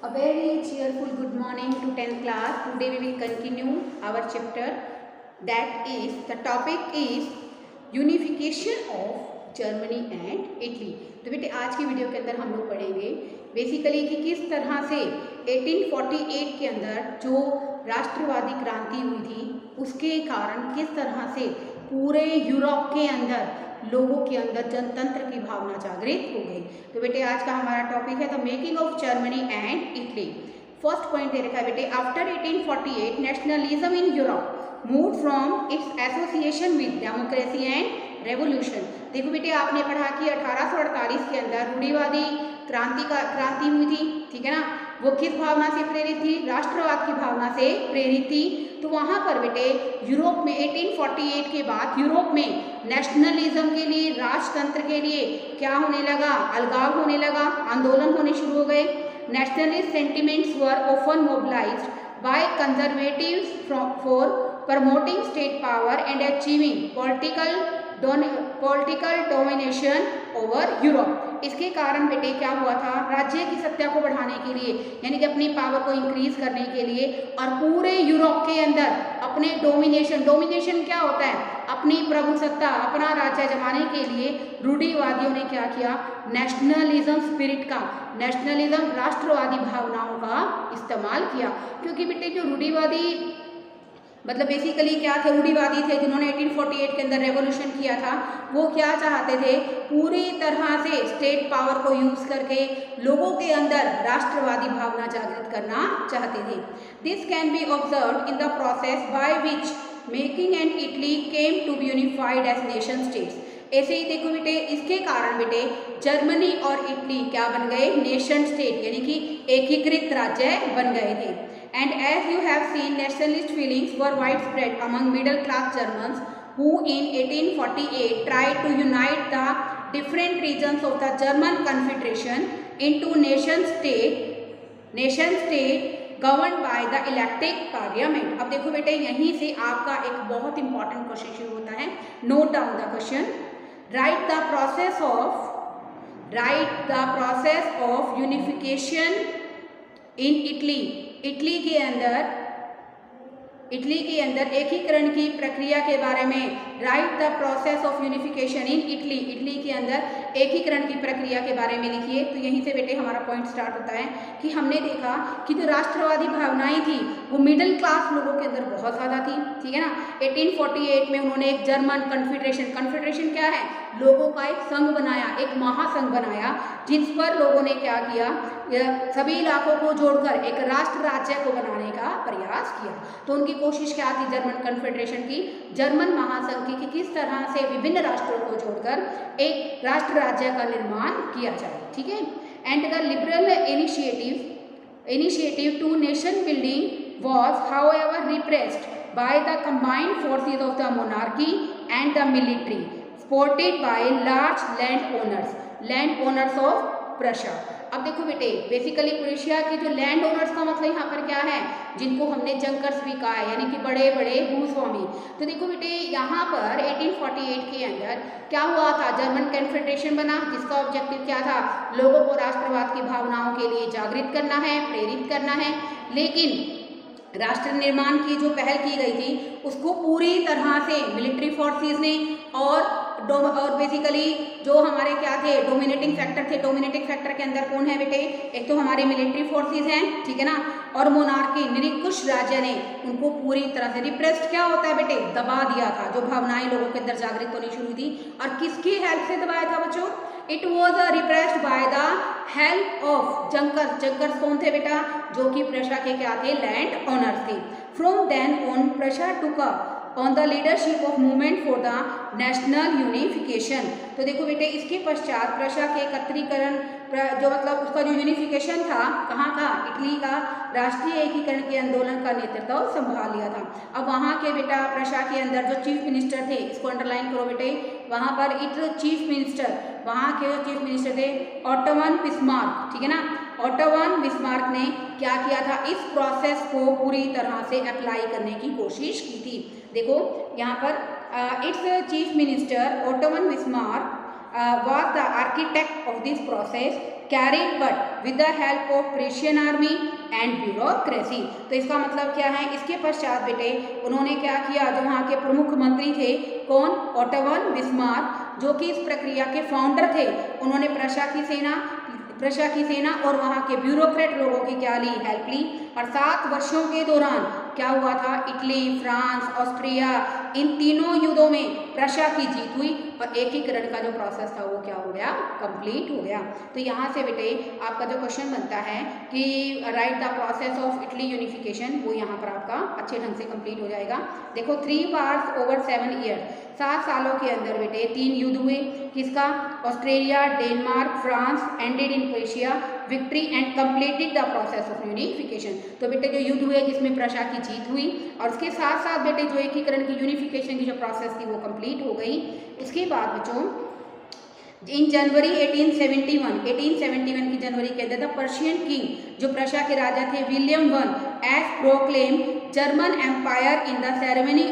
A very cheerful good morning to 10th class. Today we will continue our chapter, that is, the topic is unification of Germany and Italy. तो बेटे आज की video के अंदर हम लोग पढ़ेंगे बेसिकली कि किस तरह से 1848 के अंदर जो राष्ट्रवादी क्रांति हुई थी उसके कारण किस तरह से पूरे यूरोप के अंदर लोगों के अंदर जनतंत्र की भावना जागृत हो गई। तो बेटे आज का हमारा टॉपिक है the making of Germany and Italy. First point दे रखा है बेटे, after 1848 nationalism in Europe move from its association with democracy and revolution. देखो बेटे आपने पढ़ा कि 1848 के अंदर रूढ़िवादी क्रांति हुई थी, ठीक है ना। वो किस भावना से प्रेरित थी? राष्ट्रवाद की भावना से प्रेरित थी। तो वहाँ पर बेटे यूरोप में 1848 के बाद यूरोप में नेशनलिज्म के लिए, राजतंत्र के लिए क्या होने लगा? अलगाव होने लगा, आंदोलन होने शुरू हो गए। Nationalist sentiments were often mobilised by conservatives for promoting state power and achieving political domination over Europe. इसके कारण बेटे क्या हुआ था? राज्य की सत्ता को बढ़ाने के लिए, यानी कि अपनी पावर को इंक्रीज करने के लिए और पूरे यूरोप के अंदर अपने डोमिनेशन क्या होता है? अपनी प्रभुसत्ता, अपना राज्य जमाने के लिए रूढ़िवादियों ने क्या किया? नेशनलिज्म स्पिरिट का, नेशनलिज्म राष्ट्रवादी भावनाओं का इस्तेमाल किया। क्योंकि बेटे जो रूढ़िवादी मतलब बेसिकली क्या थे? रूढ़िवादी थे जिन्होंने 1848 के अंदर रेवोल्यूशन किया था। वो क्या चाहते थे? पूरी तरह से स्टेट पावर को यूज करके लोगों के अंदर राष्ट्रवादी भावना जागृत करना चाहते थे। This can be observed in the process by which making and Italy came to be unified as nation states. ऐसे ही देखो बेटे, इसके कारण बेटे जर्मनी और इटली क्या बन गए? नेशन स्टेट, यानी कि एकीकृत राज्य बन गए थे। And as you have seen, nationalist feelings were widespread among middle class Germans who in 1848 tried to unite the different regions of the German Confederation into nation state governed by the elected parliament। अब देखो बेटे यहीं से आपका एक बहुत important question शुरू होता है। Note down the question. Right the process of unification in Italy. Italy के अंदर एकीकरण की प्रक्रिया के बारे में right the process of unification in Italy के अंदर एकीकरण की प्रक्रिया के बारे में लिखिए। तो यहीं से बेटे हमारा पॉइंट स्टार्ट होता है कि हमने देखा कि जो राष्ट्रवादी भावनाएं थी वो मिडिल क्लास लोगों के अंदर बहुत ज़्यादा थी, ठीक है ना। 1848 में उन्होंने एक जर्मन कन्फेडरेशन क्या है? लोगों का एक संघ बनाया, एक महासंघ बनाया, जिस पर लोगों ने क्या किया? सभी इलाकों को जोड़कर एक राष्ट्र राज्य को बनाने का प्रयास किया। तो उनकी कोशिश क्या थी? जर्मन कन्फेडरेशन की, जर्मन महासंघ की, कि किस तरह से विभिन्न राष्ट्रों को जोड़कर एक राष्ट्र राज्य का निर्माण किया जाए, ठीक है। And the liberal initiative to nation building was however repressed by the combined forces of the monarchy and the military supported by large land owners of Prussia. अब देखो बेटे बेसिकली प्रुशिया के जो लैंड ओनर्स का मतलब यहाँ पर क्या है? जिनको हमने जंकर्स भी कहा है, यानी कि बड़े बड़े भूस्वामी। तो देखो बेटे यहाँ पर 1848 के अंदर क्या हुआ था? जर्मन कन्फेडरेशन बना, जिसका ऑब्जेक्टिव क्या था? लोगों को राष्ट्रवाद की भावनाओं के लिए जागृत करना है, प्रेरित करना है। लेकिन राष्ट्र निर्माण की जो पहल की गई थी उसको पूरी तरह से मिलिट्री फोर्सेस ने और बेसिकली जो हमारे क्या थे? डोमिनेटिंग फैक्टर थे। डोमिनेटिंग फैक्टर के अंदर कौन है बेटे? एक तो हमारे मिलिट्री फोर्सेस हैं, ठीक है ना, और मोनार्की निरंकुश राज्य ने उनको पूरी तरह से रिप्रेस्ड क्या होता है बेटे? दबा दिया था। जो भावनाएं लोगों के अंदर जागृत होनी शुरू थी, और किसकी हेल्प से दबाया था बच्चों? It was repressed by the help of Junkers कौन थे बेटा? जो कि प्रशा के क्या थे? लैंड ओनर्स थे। From then on Prussia took on the leadership of movement for the national unification. तो देखो बेटे इसके पश्चात प्रशा के एकत्रीकरण, जो मतलब उसका जो यूनिफिकेशन था, कहाँ का? इटली का राष्ट्रीय एकीकरण के आंदोलन का नेतृत्व संभाल लिया था। अब वहाँ के बेटा प्रशा के अंदर जो चीफ मिनिस्टर थे, इसको अंडरलाइन करो बेटे, वहाँ पर चीफ मिनिस्टर थे ऑटोवन बिस्मार्क, ठीक है ना। ऑटोवन बिस्मार्क ने क्या किया था? इस प्रोसेस को पूरी तरह से अप्लाई करने की कोशिश की थी। देखो यहाँ पर it's chief minister Otto von Bismarck was the architect of this process, carried but with the help of Prussian army and bureaucracy. तो इसका मतलब क्या है, इसके पश्चात बेटे उन्होंने क्या किया, जो वहाँ के प्रमुख मंत्री थे, कौन, ओटो वन बिस्मार्क, जो कि इस प्रक्रिया के फाउंडर थे, उन्होंने प्रशा की सेना और वहाँ के ब्यूरोक्रेट लोगों की क्या ली, हेल्प ली। और 7 वर्षों के दौरान क्या हुआ था, इटली, फ्रांस, ऑस्ट्रिया, इन तीनों युद्धों में प्रशा की जीत हुई और एकीकरण का जो प्रोसेस था वो क्या हो गया, कंप्लीट हो गया। तो यहाँ से बेटे आपका जो क्वेश्चन बनता है कि right the process of Italy unification, वो यहाँ पर आपका अच्छे ढंग से कंप्लीट हो जाएगा। देखो 3 wars ओवर 7 years, 7 सालों के अंदर बेटे 3 युद्ध हुए। किसका, Australia, Denmark, France, ended in Persia, victory and completed the process of unification. तो बेटे जो युद्ध हुए जिसमें प्रशा की जीत हुई और उसके साथ साथ बेटे जो एकीकरण की यूनिफिकेशन की जो प्रोसेस थी वो कंप्लीट हो गई। इसके बाद बच्चों इन जनवरी 1871 की जनवरी के अंदर द पर्शियन किंग, जो प्रशा के राजा थे, William one as proclaim German empire in the ceremony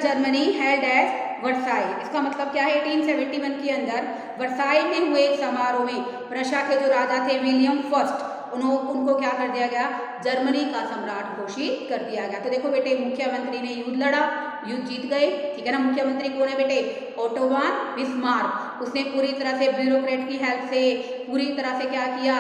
Germany held as Versailles. इसका मतलब क्या है, 1871 के अंदर वर्साई में हुए एक समारोह में प्रशा के जो राजा थे विलियम फर्स्ट, उनको क्या कर दिया गया, जर्मनी का सम्राट घोषित कर दिया गया। तो देखो बेटे मुख्यमंत्री ने युद्ध लड़ा, युद्ध जीत गए, ठीक है ना। मुख्यमंत्री कौन है बेटे, ओटो वन बिस्मार्क। उसने पूरी तरह से ब्यूरोक्रेट की हेल्प से पूरी तरह से क्या किया,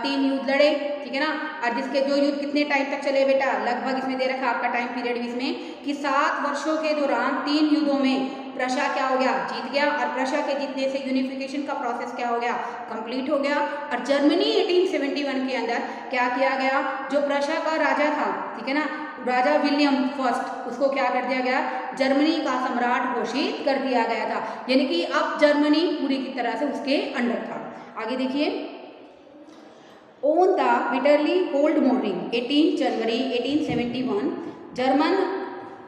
3 युद्ध लड़े, ठीक है ना। और जिसके जो युद्ध कितने टाइम तक चले बेटा, लगभग इसमें दे रखा आपका टाइम पीरियड इसमें कि 7 वर्षों के दौरान 3 युद्धों में प्रशा क्या हो गया, जीत गया। और प्रशा के जीतने से यूनिफिकेशन का प्रोसेस क्या हो गया, कंप्लीट हो गया। और जर्मनी 1871 के अंदर क्या किया गया, जो प्रशा का राजा था, ठीक है ना, राजा विलियम फर्स्ट, उसको क्या कर दिया गया, जर्मनी का सम्राट घोषित कर दिया गया था। यानी कि अब जर्मनी पूरी की तरह से उसके अंडर था। आगे देखिए, on the bitterly cold morning 18 January 1871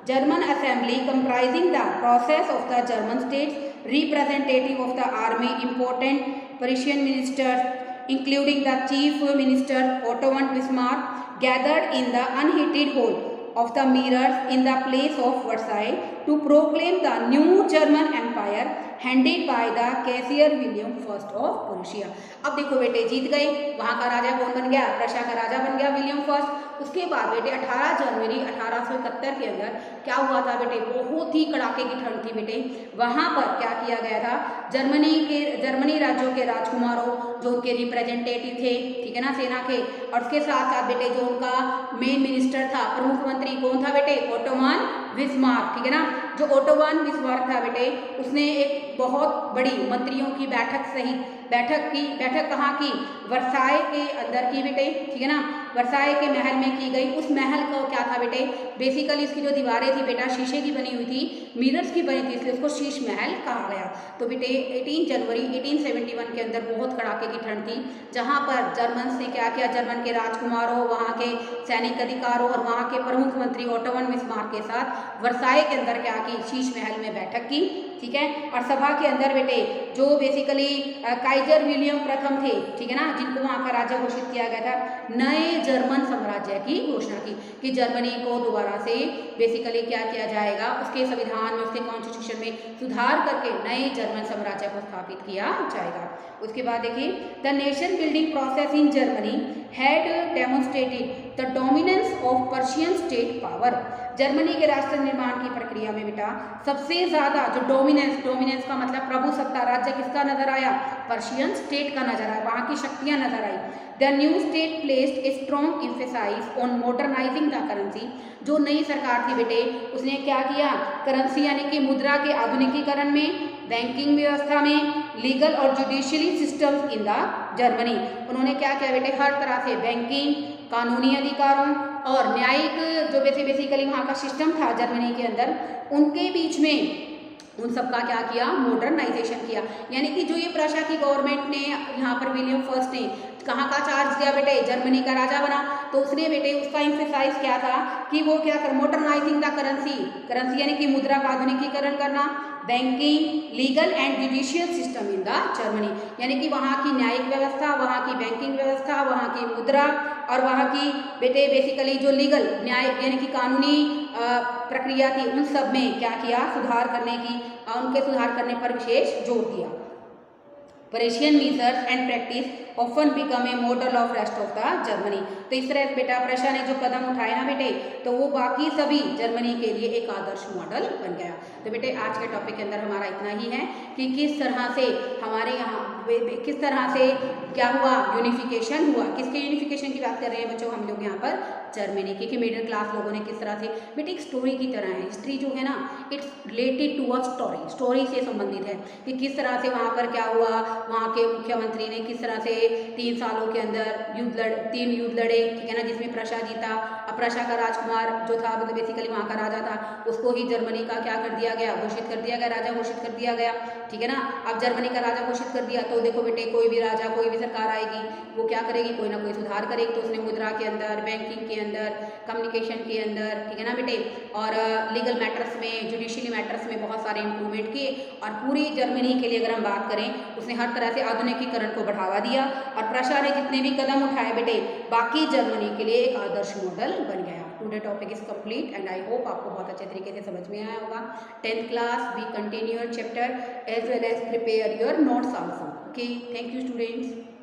German assembly comprising the process of the German states, representative of the army, important Prussian ministers, including the chief minister Otto von Bismarck, gathered in the unheated hall of the mirrors in the place of Versailles to proclaim the new German empire handed by the Kaiser William I of Prussia। अब देखो बेटे जीत गए, वहाँ का राजा कौन बन गया, Prussia का राजा बन गया विलियम फर्स्ट। उसके बाद बेटे 18 जनवरी 1871 के अंदर क्या हुआ था बेटे, बहुत ही कड़ाके की ठंड थी बेटे। वहाँ पर क्या किया गया था, जर्मनी राज्यों के राजकुमारों जो उनके रिप्रेजेंटेटिव थे, ठीक है ना, सेना के, और उसके साथ साथ बेटे जो उनका मेन मिनिस्टर था, प्रमुख मंत्री कौन था बेटे, ओटो वन बिस्मार्क, ठीक है ना। जो ओटो वन बिस्मार्क था बेटे, उसने एक बहुत बड़ी मंत्रियों की बैठक सहित बैठक कहाँ की, वर्साई के अंदर की बेटे, ठीक है ना, वर्साई के महल में की गई। उस महल को क्या था बेटे, बेसिकली इसकी जो दीवारें थी बेटा शीशे की बनी हुई थी, मिरर्स की बनी थी, इसलिए उसको शीश महल कहा गया। तो बेटे 18 जनवरी 1871 के अंदर बहुत कड़ाके की ठंड थी, जहाँ पर जर्मन ने क्या किया, जर्मन के राजकुमारों, वहाँ के सैनिक अधिकारों और वहाँ के प्रमुख मंत्री ओटो वन बिस्मार्क के साथ वर्साई के अंदर क्या की, शीश महल में बैठक की, ठीक है। और सभा के अंदर बेटे जो बेसिकली काइजर विलियम प्रथम थे, ठीक है ना, जिनको वहाँ का राजा घोषित किया गया था, नए जर्मन साम्राज्य की घोषणा की कि जर्मनी को दोबारा से बेसिकली क्या किया जाएगा, उसके संविधान में, उसके कॉन्स्टिट्यूशन में सुधार करके नए जर्मन साम्राज्य को स्थापित किया जाएगा। उसके बाद देखिए, the nation building process in Germany had demonstrated the dominance of Persian state power. Germany के राष्ट्र निर्माण की प्रक्रिया में बेटा सबसे ज्यादा जो डोमिनेंस का मतलब प्रभुसत्ता, राज्य किसका नजर आया, पर्शियन स्टेट का नजर आया, वहाँ की शक्तियां नजर आई। The new state placed a strong emphasise on modernising the currency. जो नई सरकार थी बेटे उसने क्या किया, करेंसी यानी कि मुद्रा के आधुनिकीकरण में, बैंकिंग व्यवस्था में, लीगल और judicially systems in the Germany. उन्होंने क्या किया बेटे, हर तरह से बैंकिंग, कानूनी अधिकारों और न्यायिक जो बेसिकली वहाँ का सिस्टम था जर्मनी के अंदर, उनके बीच में उन सब का क्या किया, मॉडर्नाइजेशन किया। यानी कि जो ये प्रशा की गवर्नमेंट ने यहाँ पर विलियम फर्स्ट ने कहाँ का चार्ज दिया बेटे, जर्मनी का राजा बना, तो उसने बेटे उसका एम्फेसाइज क्या था कि वो क्या कर, मॉडर्नाइजिंग द करेंसी यानी कि मुद्रा का आधुनिकीकरण करना, banking, legal and judicial system in the Germany, यानी कि वहाँ की न्यायिक व्यवस्था, वहाँ की बैंकिंग व्यवस्था, वहाँ की मुद्रा और वहाँ की बेसिकली जो लीगल न्याय यानी कि कानूनी प्रक्रिया थी, उन सब में क्या किया, सुधार करने की, उनके सुधार करने पर विशेष जोर दिया। Parisian measures and practice often become a model of rest of the Germany। तो इस तरह बेटा प्रशा ने जो कदम उठाए ना बेटे, तो वो बाकी सभी जर्मनी के लिए एक आदर्श मॉडल बन गया। तो बेटे आज के टॉपिक के अंदर हमारा इतना ही है कि किस तरह से हमारे यहाँ किस तरह से क्या हुआ, यूनिफिकेशन हुआ। किसके यूनिफिकेशन की बात कर रहे हैं बच्चों हम लोग यहाँ पर, जर्मनी की, कि मिडिल क्लास लोगों ने किस तरह से, बेटे एक स्टोरी की तरह है हिस्ट्री जो है ना, it's related to a story, story से संबंधित है कि किस तरह से वहाँ पर क्या हुआ, वहाँ के मुख्यमंत्री ने किस तरह से 3 सालों के अंदर 3 युद्ध लड़े, ठीक है ना, जिसमें प्रशा जीता। अब प्रशा का राजकुमार जो था, मतलब बेसिकली वहाँ का राजा था, उसको ही जर्मनी का क्या कर दिया गया, घोषित कर दिया गया, राजा घोषित कर दिया गया, ठीक है ना। अब जर्मनी का राजा घोषित कर दिया, तो देखो बेटे कोई भी राजा, कोई भी सरकार आएगी, वो क्या करेगी, कोई ना कोई सुधार करेगी। तो उसने मुद्रा के अंदर, बैंकिंग के अंदर, कम्युनिकेशन के अंदर, ठीक है ना बेटे, और लीगल मैटर्स में, जुडिशियली मैटर्स में बहुत सारे इंप्रूवमेंट किए। और पूरी जर्मनी के लिए अगर हम बात करें, उसने हर तरह से आधुनिकीकरण को बढ़ावा दिया। और प्रशा ने जितने भी कदम उठाए बेटे, बाकी जर्मनी के लिए एक आदर्श मॉडल बन गया। Today topic is complete and I hope आपको बहुत अच्छे तरीके से समझ में आया होगा। 10th class we continue your chapter as well as prepare your notes also. Okay, thank you students.